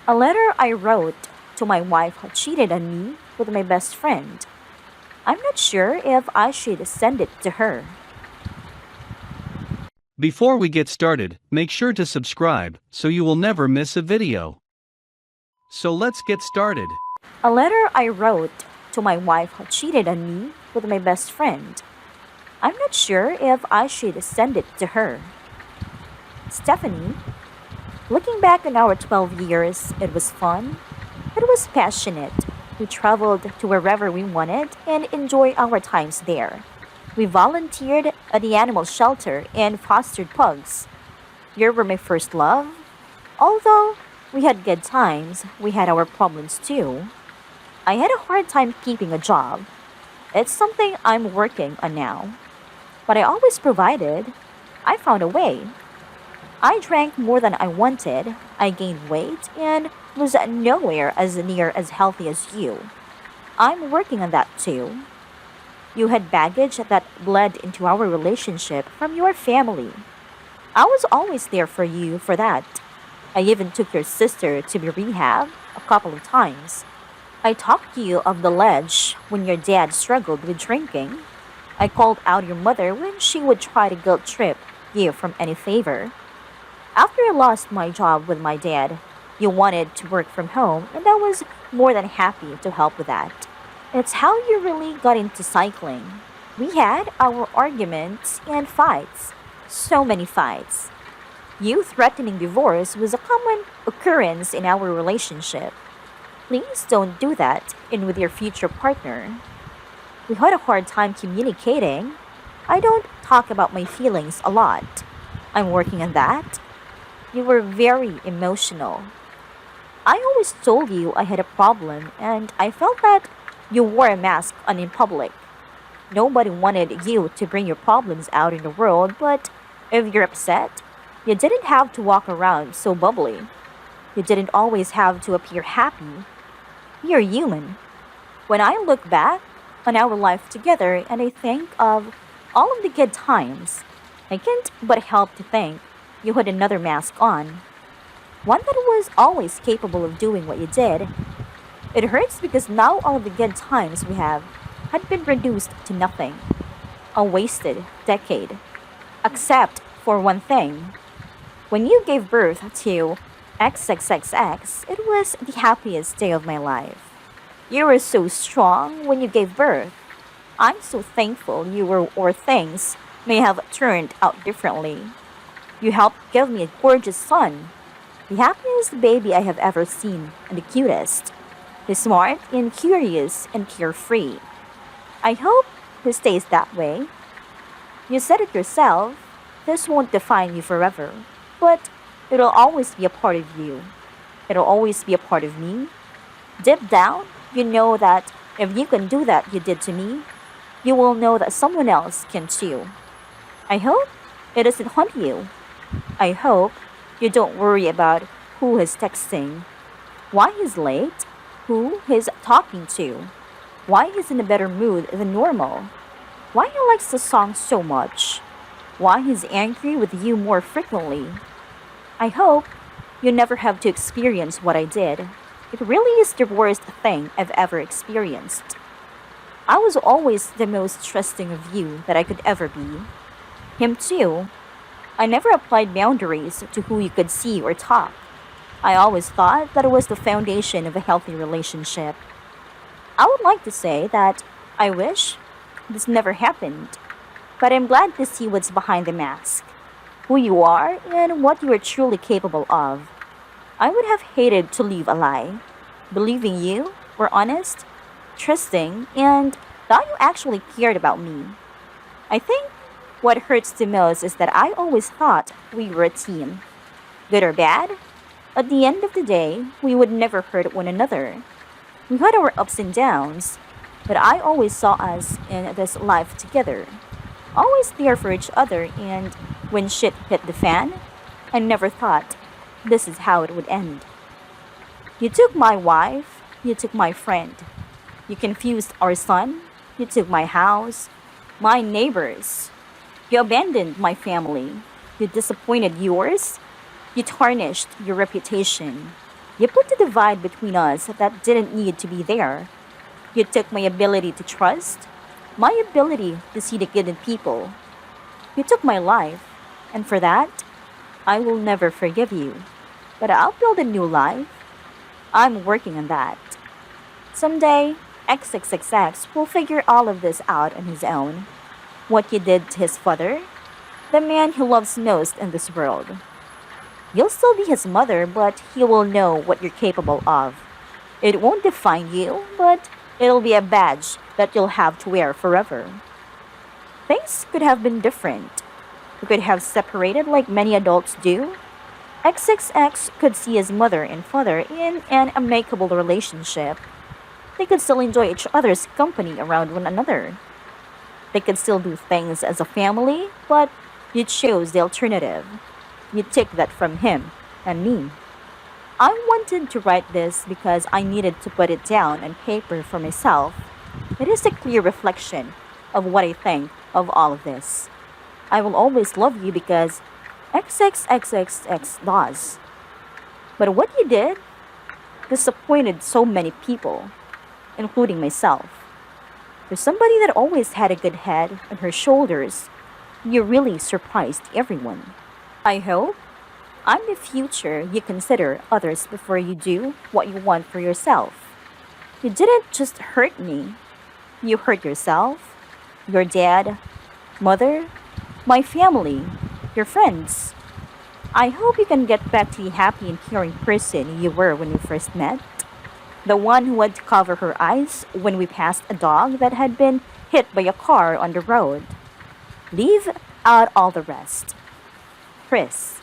A letter I wrote to my wife who cheated on me with my best friend. I'm not sure if I should send it to her. Before we get started, make sure to subscribe so you will never miss a video. So let's get started. A letter I wrote to my wife who cheated on me with my best friend. I'm not sure if I should send it to her. Stephanie, looking back on our 12 years, it was fun. It was passionate. We traveled to wherever we wanted and enjoyed our times there. We volunteered at the animal shelter and fostered pugs. You were my first love. Although we had good times, we had our problems too. I had a hard time keeping a job. It's something I'm working on now. But I always provided. I found a way. I drank more than I wanted. I gained weight and was nowhere as near as healthy as you. I'm working on that too. You had baggage that bled into our relationship from your family. I was always there for you for that. I even took your sister to the rehab a couple of times. I talked to you of the ledge when your dad struggled with drinking. I called out your mother when she would try to guilt trip you from any favor. After I lost my job with my dad, you wanted to work from home, and I was more than happy to help with that. It's how you really got into cycling. We had our arguments and fights. So many fights. You threatening divorce was a common occurrence in our relationship. Please don't do that in with your future partner. We had a hard time communicating. I don't talk about my feelings a lot. I'm working on that. You were very emotional. I always told you I had a problem, and I felt that you wore a mask on in public. Nobody wanted you to bring your problems out in the world, but if you're upset, you didn't have to walk around so bubbly. You didn't always have to appear happy. You're human. When I look back on our life together and I think of all of the good times, I can't but help to think you had another mask on. One that was always capable of doing what you did. It hurts because now all of the good times we have had been reduced to nothing. A wasted decade. Except for one thing. When you gave birth to XXXX, it was the happiest day of my life. You were so strong when you gave birth. I'm so thankful you were or things may have turned out differently. You helped give me a gorgeous son. The happiest baby I have ever seen and the cutest. He's smart and curious and carefree. I hope he stays that way. You said it yourself. This won't define you forever, but it'll always be a part of you. It'll always be a part of me. Deep down, you know that if you can do that you did to me, you will know that someone else can too. I hope it doesn't haunt you. I hope you don't worry about who is texting, why he's late, who he's talking to, why he's in a better mood than normal, why he likes the song so much, why he's angry with you more frequently. I hope you never have to experience what I did. It really is the worst thing I've ever experienced. I was always the most trusting of you that I could ever be. Him too. I never applied boundaries to who you could see or talk. I always thought that it was the foundation of a healthy relationship. I would like to say that I wish this never happened, but I'm glad to see what's behind the mask, who you are and what you are truly capable of. I would have hated to live a lie, believing you were honest, trusting, and thought you actually cared about me. I think what hurts the most is that I always thought we were a team. Good or bad, at the end of the day, we would never hurt one another. We had our ups and downs, but I always saw us in this life together. Always there for each other, and when shit hit the fan, I never thought this is how it would end. You took my wife, you took my friend. You confused our son, you took my house, my neighbors. You abandoned my family. You disappointed yours. You tarnished your reputation. You put the divide between us that didn't need to be there. You took my ability to trust, my ability to see the good in people. You took my life, and for that, I will never forgive you. But I'll build a new life. I'm working on that. Someday, XXXX will figure all of this out on his own. What you did to his father, the man he loves most in this world. You'll still be his mother, but he will know what you're capable of. It won't define you, but it'll be a badge that you'll have to wear forever. Things could have been different. We could have separated like many adults do. XXX could see his mother and father in an amicable relationship. They could still enjoy each other's company around one another. They could still do things as a family, but you chose the alternative. You took that from him and me. I wanted to write this because I needed to put it down on paper for myself. It is a clear reflection of what I think of all of this. I will always love you because XXXXX does. But what you did disappointed so many people, including myself. For somebody that always had a good head on her shoulders, you really surprised everyone. I hope I'm the future you consider others before you do what you want for yourself. You didn't just hurt me, you hurt yourself, your dad, mother, my family, your friends. I hope you can get back to the happy and caring person you were when we first met. The one who had to cover her eyes when we passed a dog that had been hit by a car on the road. Leave out all the rest. Chris.